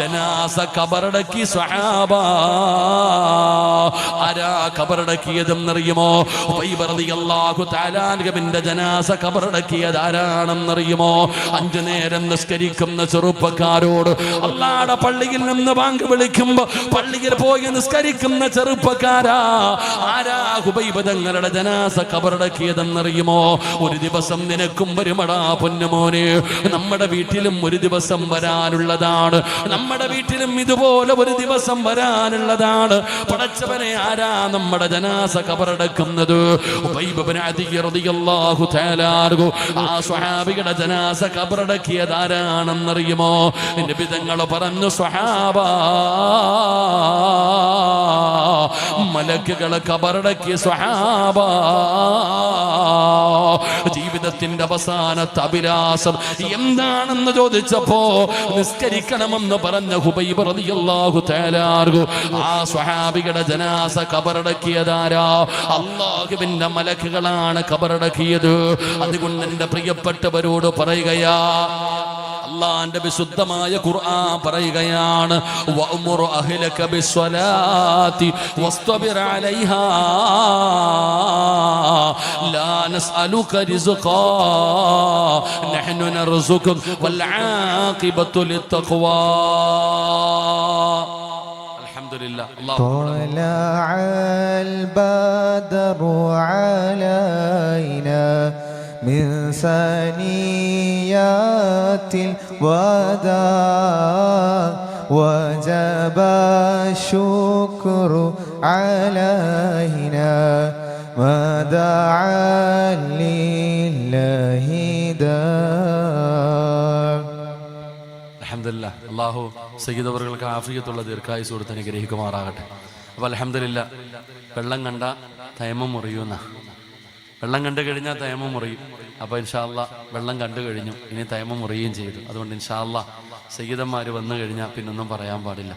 ജനാസ കബറടക്കി. സ്വഹാബാ ആരാ കബറടക്കിയതെന്നറിയുമോ? ഉബൈബ് റളിയല്ലാഹു തആല അൻഹുവിന്റെ ജനാസ കബറടക്കിയത് ആരാണെന്നറിയുമോ? 5 നേരം നിസ്കരിക്കുന്ന ചെറുപ്പക്കാരോട് അല്ലാഹുവിന്റെ പള്ളിയിൽ നിന്ന് ബാങ്ക് വിളിക്കുമ്പോ പള്ളിയിൽ പോയി നിസ്കരിക്കുന്ന ചെറുപ്പക്കാരാ, ആരാ ഉബൈബ് തങ്ങളുടെ ജനാസ കബറടക്കിയതെന്നറിയുമോ? ഒരു ദിവസം നിനക്കും വരുമടാ പൊന്നുമോനെ. നമ്മുടെ വീട്ടിലും ഒരു ദിവസം വരാനുള്ളതാണ്. നമ്മുടെ വീട്ടിലും ഇതുപോലെ ഒരു ദിവസം വരാനുള്ളതാണ്. പടച്ചവനെ, ആരാ നമ്മുടെ ജനാസ കബറടക്കുന്നത്? ഉബൈബ് ഇബ്നു അദി റളിയല്ലാഹു തആല അൻഹു ആ സ്വഹാബിയുടെ ജനാസ കബറടക്കിയത് ആരാണെന്നറിയുമോ? നബി തങ്ങൾ പറഞ്ഞു, സ്വഹാബാ മലക്കുകളെ കബറടക്കിയ സ്വഹാബാ. ജീവിതത്തിന്റെ അവസാനത്തെ അഭിലാഷം എന്താണെന്ന് ചോദിച്ചപ്പോ നിസ്കരിക്കണമെന്ന് പറഞ്ഞ ഉബൈബ് റളിയല്ലാഹു തആല അൻഹു ആ സ്വഹാബിയുടെ ജനാസ കബറടക്കിയതാരാ? അല്ലാഹുവിന്റെ മലക്കുകളാണ് കബറടക്കിയത്. അതുകൊണ്ട് എന്റെ പ്രിയപ്പെട്ടവരോട് പറയുകയാ, അല്ലാഹുവിന്റെ വിശുദ്ധമായ ഖുർആൻ പറയുകയാണ്, വഅ്മുർ അഹ്ലക ബിസ്സലാത്തി വസ്തബിർ അലൈഹാ ലാ നസ്അലുക റിസ്ഖാ നഹ്നു നർസുകുക വൽ ആഖിബത്തു ലിത്തഖ്വാ. അൽഹംദുലില്ലാഹ്. طلع البدر علينا من ثنيات الوداع وجب الشكر علينا ما دعا لله داع. അൽഹംദുലില്ലാഹ്. അല്ലാഹു സയ്യിദ് അവർക്ക് ആഫിയത്തുള്ള ദീർഘായുസ്സ് കൊടുത്ത് അനുഗ്രഹിക്കുമാറാകട്ടെ. അപ്പോൾ അൽഹംദുലില്ലാഹ്, വെള്ളം കണ്ട തയമ്മം മുറിയുന്ന, വെള്ളം കണ്ടു കഴിഞ്ഞാൽ തയമ്മം മുറിയും. അപ്പോൾ ഇൻഷാ അല്ലാഹ് വെള്ളം കണ്ടു കഴിഞ്ഞു, ഇനി തയമ്മം മുറിയുകയും ചെയ്തു. അതുകൊണ്ട് ഇൻഷാ അല്ലാഹ് സയ്യിദന്മാർ വന്നു കഴിഞ്ഞാൽ പിന്നൊന്നും പറയാൻ പാടില്ല.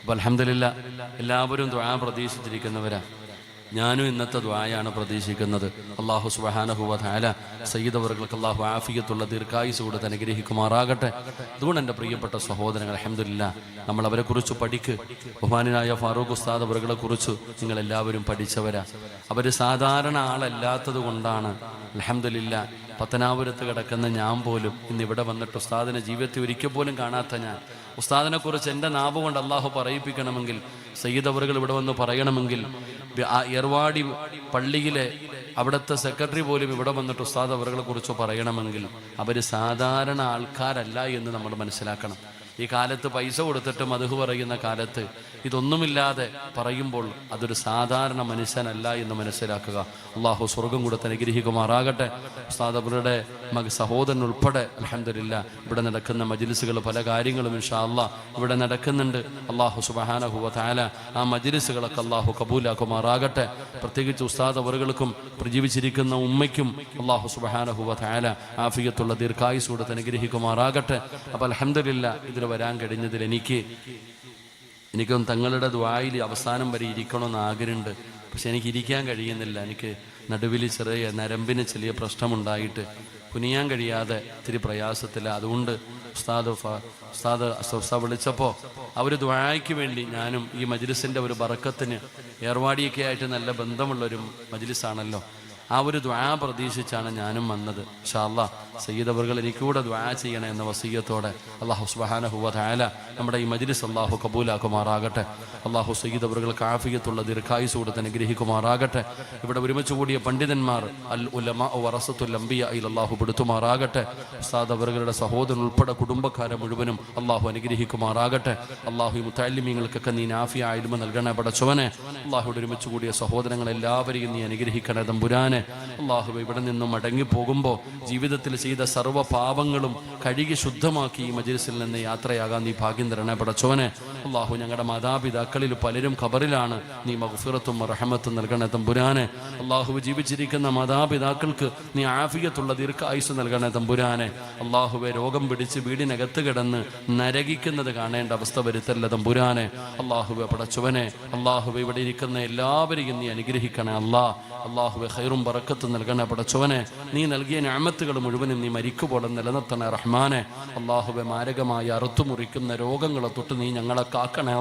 അപ്പോൾ അൽഹംദുലില്ലാഹ്, എല്ലാവരും ദുആ പ്രതീക്ഷിച്ചിരിക്കുന്നവരാ. ഞാനും ഇന്നത്തെ ദുആയാണ് പ്രതീക്ഷിക്കുന്നത്. അല്ലാഹു സുബ്ഹാനഹു വ തആല സയ്യിദ് അവർക്ക് അല്ലാഹു ആഫിയത്തുള്ള ദീർഘായുസ്സ് കൊടുത്ത് അനുഗ്രഹിക്കുമാറാകട്ടെ. അതുകൊണ്ട് എൻ്റെ പ്രിയപ്പെട്ട സഹോദരങ്ങൾ, അൽഹംദുലില്ലാഹ്, നമ്മൾ അവരെ കുറിച്ച് പഠിക്ക്. ബഹുമാനായ ഫാറൂഖ് ഉസ്താദ് അവരെ കുറിച്ച് നിങ്ങളെല്ലാവരും പഠിച്ചവരാ. അവർ സാധാരണ ആളല്ലാത്തത് കൊണ്ടാണ് അൽഹംദുലില്ലാഹ് പത്തനാപുരത്ത് കിടക്കുന്ന ഞാൻ പോലും ഇന്ന് ഇവിടെ വന്നിട്ട് ഉസ്താദിനെ ജീവിതത്തിൽ ഒരിക്കൽ പോലും കാണാത്ത ഞാൻ, ഉസ്താദിനെ കുറിച്ച് എൻ്റെ നാവ് കൊണ്ട് അള്ളാഹു പറയിപ്പിക്കണമെങ്കിൽ, സയ്യിദ് അവറുകൾ ഇവിടെ വന്ന് പറയണമെങ്കിൽ, ആ ഏർവാടി പള്ളിയിലെ അവിടുത്തെ സെക്രട്ടറി പോലും ഇവിടെ വന്നിട്ട് ഉസ്താദ് അവറുകളെ കുറിച്ച് പറയണമെങ്കിൽ അവർ സാധാരണ ആൾക്കാരല്ല എന്ന് നമ്മൾ മനസ്സിലാക്കണം. ഈ കാലത്ത് പൈസ കൊടുത്തിട്ട് മദ്ഹ് പറയുന്ന കാലത്ത് ഇതൊന്നുമില്ലാതെ പറയുമ്പോൾ അതൊരു സാധാരണ മനുഷ്യനല്ല എന്ന് മനസ്സിലാക്കുക. അള്ളാഹു സ്വർഗം കൊടുത്ത് അനുഗ്രഹിക്കുമാറാകട്ടെ. ഉസ്താദ് അവരുടെ സഹോദരൻ ഉൾപ്പെടെ അൽഹംദുലില്ലാഹ് ഇവിടെ നടക്കുന്ന മജ്ലിസുകൾ പല കാര്യങ്ങളും ഇൻഷാ അല്ലാഹ് ഇവിടെ നടക്കുന്നുണ്ട്. അള്ളാഹു സുബ്ഹാനഹു വ തആല ആ മജ്ലിസുകളൊക്കെ അള്ളാഹു കബൂലാക്കുമാറാകട്ടെ. പ്രത്യേകിച്ച് ഉസ്താദ് അവറുകൾക്കും ജീവിച്ചിരിക്കുന്ന ഉമ്മയ്ക്കും അള്ളാഹു സുബ്ഹാനഹു വ തആല ആഫിയത്തുള്ള ദീർഘായുസ്സ് കൊടുത്ത് അനുഗ്രഹിക്കുമാറാകട്ടെ. അപ്പോൾ അൽഹംദുലില്ലാഹ് ഇതിൽ വരാൻ കഴിഞ്ഞതിൽ എനിക്കൊന്ന് തങ്ങളുടെ ദുആയിൽ അവസാനം വരെ ഇരിക്കണമെന്ന് ആഗ്രഹമുണ്ട്. പക്ഷെ എനിക്ക് ഇരിക്കാൻ കഴിയുന്നില്ല. എനിക്ക് നടുവിൽ ചെറിയ നരമ്പിന് ചെറിയ പ്രശ്നമുണ്ടായിട്ട് കുനിയാൻ കഴിയാതെ ഇത്തിരി പ്രയാസത്തില്ല. അതുകൊണ്ട് ഉസ്താദ് വിളിച്ചപ്പോൾ അവർ ദുആയ്ക്ക് വേണ്ടി ഞാനും ഈ മജ്ലിസിൻ്റെ ഒരു ബറക്കത്തിന് ഏർവാടിയൊക്കെ ആയിട്ട് നല്ല ബന്ധമുള്ളൊരു മജ്ലിസാണല്ലോ, ആ ഒരു ദുആ പ്രതീക്ഷിച്ചാണ് ഞാനും വന്നത്. ഇൻഷാ അല്ലാഹ് സയ്യിദ് അവർകൾ എനിക്കൂടെ ദുആ ചെയ്യണേ എന്ന വസിയ്യത്തോടെ അല്ലാഹു സുബ്ഹാനഹു വ തആല നമ്മുടെ ഈ മജ്ലിസ് അല്ലാഹു കബൂലാക്കുമാറാകട്ടെ. അല്ലാഹു സയ്യിദ് അവർകൾക്ക് ആഫിയത്തുള്ള ദീർഘായുസ്സ് കൊടുത്ത് അനുഗ്രഹിക്കുമാറാകട്ടെ. ഇവിടെ ഒരുമിച്ച് കൂടിയ പണ്ഡിതന്മാർ അൽ ഉലമാ വറസത്തുൽ അംബിയാ അല്ലാഹു പെടുത്തുമാറാകട്ടെ. ഉസ്താദ് അവരുടെ സഹോദരൻ ഉൾപ്പെടെ കുടുംബക്കാരെ മുഴുവനും അല്ലാഹു അനുഗ്രഹിക്കുമാറാകട്ടെ. അല്ലാഹു ഈ മുത്തഅല്ലിമീങ്ങൾക്കൊക്കെ നീ നാഫിയ ഇൽമ നൽകണേ പടച്ചവനെ. അല്ലാഹുവിടെ ഒരുമിച്ച് കൂടിയ സഹോദരങ്ങളെല്ലാവരെയും നീ അനുഗ്രഹിക്കണേ തമ്പുരാനെ. അല്ലാഹു ഇവിടെ നിന്നും മടങ്ങിപ്പോകുമ്പോൾ ജീവിതത്തിൽ ചെയ്ത സർവ്വ പാപങ്ങളും കഴുകി ശുദ്ധമാക്കി ഈ മജ്ലിസിൽ നിന്ന് യാത്രയാകാൻ നീ ഭാഗ്യം തരണേ പടച്ചവനെ. അല്ലാഹു ഞങ്ങളുടെ മാതാപിതാക്കളിൽ പലരും ഖബറിലാണ്, നീ മഗ്ഫിറത്തും റഹ്മത്തും നൽകണേ തമ്പുരാനെ. അല്ലാഹു ജീവിച്ചിരിക്കുന്ന മാതാപിതാക്കൾക്ക് നീ ആഫിയത്തുള്ള ദീർഘായുസ്സ് നൽകണേ തമ്പുരാനെ. അല്ലാഹുവെ രോഗം പിടിച്ച് വീടിനകത്ത് കിടന്ന് നരകിക്കുന്നത് കാണേണ്ട അവസ്ഥ വരുത്തല്ല തമ്പുരാനെ. അല്ലാഹുവെ പടച്ചവനെ, അല്ലാഹുവെ ഇവിടെ ഇരിക്കുന്ന എല്ലാവരെയും നീ അനുഗ്രഹിക്കണേ അല്ലാഹുവെ ഖൈറും ബറക്കത്തും നൽകണേ പടച്ചവനെ. നീ നൽകിയ നിഅമത്തുകൾ മുഴുവനും നീ മരിക്കുപോലെ നിലനിർത്തണേ റഹ്മാനെ. അല്ലാഹുവെ മാരകമായി അറുത്തുമുറിക്കുന്ന രോഗങ്ങളെ തൊട്ട് നീ ഞങ്ങളെ കാക്കണേ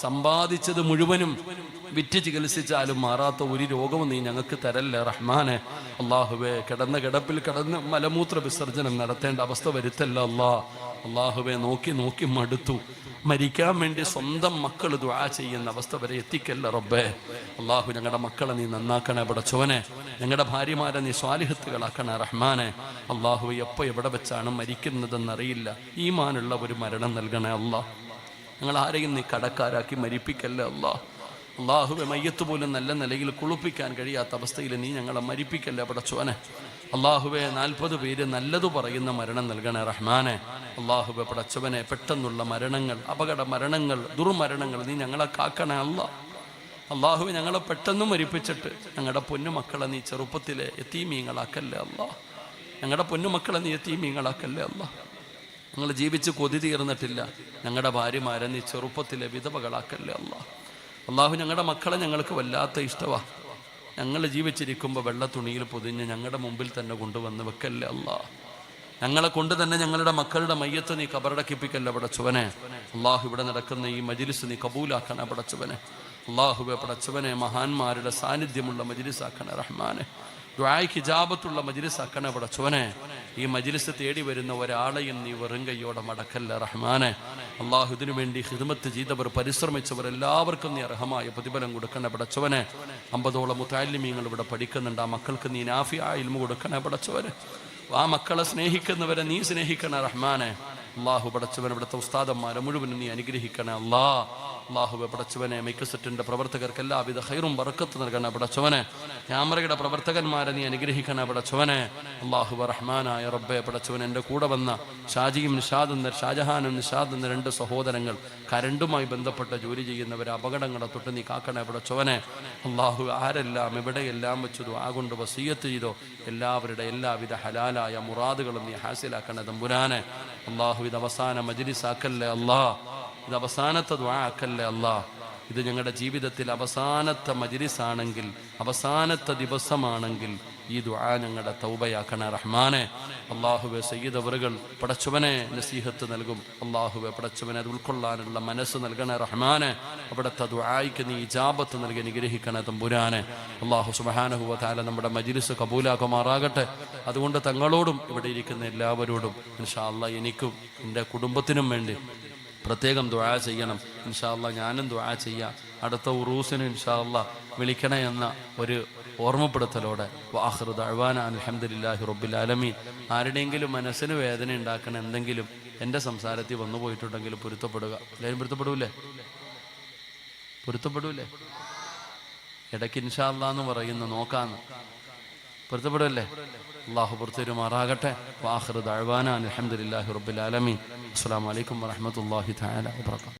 സമ്പാദിച്ചത് മുഴുവനും വിറ്റ് ചികിത്സിച്ചാലും മാറാത്ത ഒരു രോഗവും നീ ഞങ്ങൾക്ക് തരല്ലേ റഹ്മാനെ. അല്ലാഹുവെ കിടന്ന കിടപ്പിൽ കിടന്ന് മലമൂത്ര വിസർജനം നടത്തേണ്ട അവസ്ഥ വരുത്തല്ല അല്ലാഹുവെ നോക്കി നോക്കി മടുത്തു. മരിക്കാൻ വേണ്ടി സ്വന്തം മക്കൾ ദുആ ചെയ്യുന്ന അവസ്ഥ വരെ എത്തിക്കല്ല റബ്ബേ. അല്ലാഹു ഞങ്ങളുടെ മക്കളെ നീ നന്നാക്കണേ പടച്ചവനെ. ഞങ്ങളുടെ ഭാര്യമാരെ നീ സ്വാലിഹത്തുകളാക്കണേ റഹ്മാനെ. അല്ലാഹു എപ്പോൾ എവിടെ വെച്ചാണ് മരിക്കുന്നതെന്നറിയില്ല, ഈമാനുള്ള ഒരു മരണം നൽകണേ ഞങ്ങൾ ആരെയും നീ കടക്കാരാക്കി മരിപ്പിക്കല്ലേ അല്ലാഹുവെ മയ്യത്ത് പോലും നല്ല നിലയിൽ കുളിപ്പിക്കാൻ കഴിയാത്ത അവസ്ഥയിൽ നീ ഞങ്ങളെ മരിപ്പിക്കല്ലേ പടച്ചവനെ. അല്ലാഹുവെ 40 പേര് നല്ലതു പറയുന്ന മരണം നൽകണേ റഹ്മാനെ. അല്ലാഹുവെ പടച്ചവനെ, പെട്ടെന്നുള്ള മരണങ്ങൾ, അപകട മരണങ്ങൾ, ദുർമരണങ്ങൾ നീ ഞങ്ങളെ കാക്കണേ അല്ലാഹുവെ. ഞങ്ങളെ പെട്ടെന്ന് മരിപ്പിച്ചിട്ട് ഞങ്ങളുടെ പൊന്നുമക്കളെ നീ ചെറുപ്പത്തിലെ യതീമീങ്ങളാക്കല്ലേ ഞങ്ങളുടെ പൊന്നുമക്കളെ നീ യതീമീങ്ങളാക്കല്ലേ ഞങ്ങൾ ജീവിച്ച് കൊതി തീർന്നിട്ടില്ല, ഞങ്ങളുടെ ഭാര്യമാരെ നീ ചെറുപ്പത്തിലെ വിധവകളാക്കല്ലേ അല്ലാഹു. ഞങ്ങളുടെ മക്കളെ ഞങ്ങൾക്ക് വല്ലാത്ത ഇഷ്ടമാണ്. ഞങ്ങൾ ജീവിച്ചിരിക്കുമ്പോൾ വെള്ള തുണിയിൽ പൊതിഞ്ഞ് ഞങ്ങളുടെ മുമ്പിൽ തന്നെ കൊണ്ടുവന്ന് വെക്കല്ലേ ഞങ്ങളെ കൊണ്ട് തന്നെ ഞങ്ങളുടെ മക്കളുടെ മയ്യത്ത് നീ കബറടക്കിപ്പിക്കല്ലേ പടച്ചവനെ. അല്ലാഹു ഇവിടെ നടക്കുന്ന ഈ മജ്ലിസ് നീ കബൂലാക്കണേ പടച്ചവനെ. അല്ലാഹുവെ പടച്ചവനെ, മഹാന്മാരുടെ സാന്നിധ്യമുള്ള മജ്ലിസാക്കണേ റഹ്മാനെ. ദുആയ്ക്ക് ഇജാബത്തുള്ള മജ്ലിസാക്കണേ പടച്ചവനെ. ഈ മജ്ലിസ് തേടി വരുന്ന ഒരാളെയും നീ വെറും കയ്യോടെ മടക്കല്ല റഹ്മാനെ. അല്ലാഹു ഇതിനു വേണ്ടി ഖിദ്മത്ത് ചെയ്തവർ, പരിശ്രമിച്ചവർ എല്ലാവർക്കും നീ അർഹമായ പ്രതിഫലം കൊടുക്കണേ പടച്ചവനെ. 50ഓളം മുതഅല്ലിമീങ്ങൾ ഇവിടെ പഠിക്കുന്നുണ്ട്, ആ മക്കൾക്ക് നീ നാഫിയ ഇൽമു കൊടുക്കണേ പടച്ചവനെ. ആ മക്കളെ സ്നേഹിക്കുന്നവരെ നീ സ്നേഹിക്കണേ റഹ്മാനെ. അല്ലാഹു പടച്ചവൻ ഇവിടുത്തെ ഉസ്താദന്മാരെ മുഴുവനും നീ അനുഗ്രഹിക്കണേ അല്ലാഹുവെ പടച്ചവനെ. മൈക്കസെറ്റിന്റെ പ്രവർത്തകർക്ക് എല്ലാവിധ ഖൈറും ബറക്കത്ത് നൽകണേ പടച്ചവനെ. ക്യാമറയുടെ പ്രവർത്തകന്മാരെ നീ അനുഗ്രഹിക്കണേ പടച്ചവനെ. അല്ലാഹു റഹ്മാനായ റബ്ബെ പടച്ചവൻ, എൻ്റെ കൂടെ വന്ന ഷാജിയും ഷാജഹാനും നിഷാദ് എന്ന 2 സഹോദരങ്ങൾ കരണ്ടുമായി ബന്ധപ്പെട്ട ജോലി ചെയ്യുന്നവർ, അപകടങ്ങളെ തൊട്ട് നീ കാക്കണേ പടച്ചവനെ. അല്ലാഹു ആരെല്ലാം എവിടെയെല്ലാം വെച്ചു ദുആ കൊണ്ട് വസിയ്യത്ത് ചെയ്തോ എല്ലാവരുടെ എല്ലാവിധ ഹലാലായ മുറാദുകളും നീ ഹാസിലാക്കണേ തമ്പുരാനെ. അല്ലാഹു ഇത് അവസാന മജ്ലിസാക്കല്ലേ ഇത് അവസാനത്തെ ദുആ ആക്കല്ലേ ഇത് ഞങ്ങളുടെ ജീവിതത്തിൽ അവസാനത്തെ മജ്ലിസാണെങ്കിൽ, അവസാനത്തെ ദിവസമാണെങ്കിൽ ഈ ദുആ ഞങ്ങളുടെ തൗബയാക്കണേ റഹ്മാനെ. അല്ലാഹുവെ സയ്യിദ് അവറുകൾ പടച്ചവനെ നസീഹത്ത് നൽകും. അല്ലാഹുവെ പടച്ചവനെ അത് ഉൾക്കൊള്ളാനുള്ള മനസ്സ് നൽകണേ റഹ്മാനെ. അവിടുത്തെ ദുആയ്ക്ക് നീ ഇജാബത്ത് നൽകി അനുഗ്രഹിക്കണേ തമ്പുരാനെ. അല്ലാഹു സുബ്ഹാനഹു വ തആല നമ്മുടെ മജ്ലിസ് കബൂലാക്കുമാറാകട്ടെ. അതുകൊണ്ട് തങ്ങളോടും ഇവിടെ ഇരിക്കുന്ന എല്ലാവരോടും ഇൻഷാ അല്ലാഹ് എനിക്കും എൻ്റെ കുടുംബത്തിനും വേണ്ടി പ്രത്യേകം ദുആ ചെയ്യണം ഇൻഷാ അല്ലാഹ്. ഞാനും ദുആ ചെയ്യാം. അടുത്ത ഉറൂസിന് ഇൻഷാ അല്ലാഹ് വിളിക്കണേ എന്ന ഒരു ഓർമ്മപ്പെടുത്തലോടെ വആഖിറു ദഅ്വാനാ അൽഹംദുലില്ലാഹി റബ്ബിൽ ആലമീൻ. ആരുടെയെങ്കിലും മനസ്സിന് വേദന ഉണ്ടാക്കുന്ന എന്തെങ്കിലും എൻ്റെ സംസാരത്തിൽ വന്നു പോയിട്ടുണ്ടെങ്കിൽ പൊരുത്തപ്പെടുക. എല്ലാവരും പൊരുത്തപ്പെടൂലേ? ഇടയ്ക്ക് ഇൻഷാ അല്ലാഹ് എന്ന് പറയുന്നു, നോക്കാന്ന്. പൊരുത്തപ്പെടുമല്ലേ? അല്ലാഹു പുറത്തുമാറാകട്ടെ. വആഖിറു ദഅ്വാനാ അൽഹംദുലില്ലാഹി റബ്ബിൽ ആലമീൻ. അസ്സലാമു അലൈക്കും വറഹ്മത്തുള്ളാഹി തആല വബറകാതുഹു.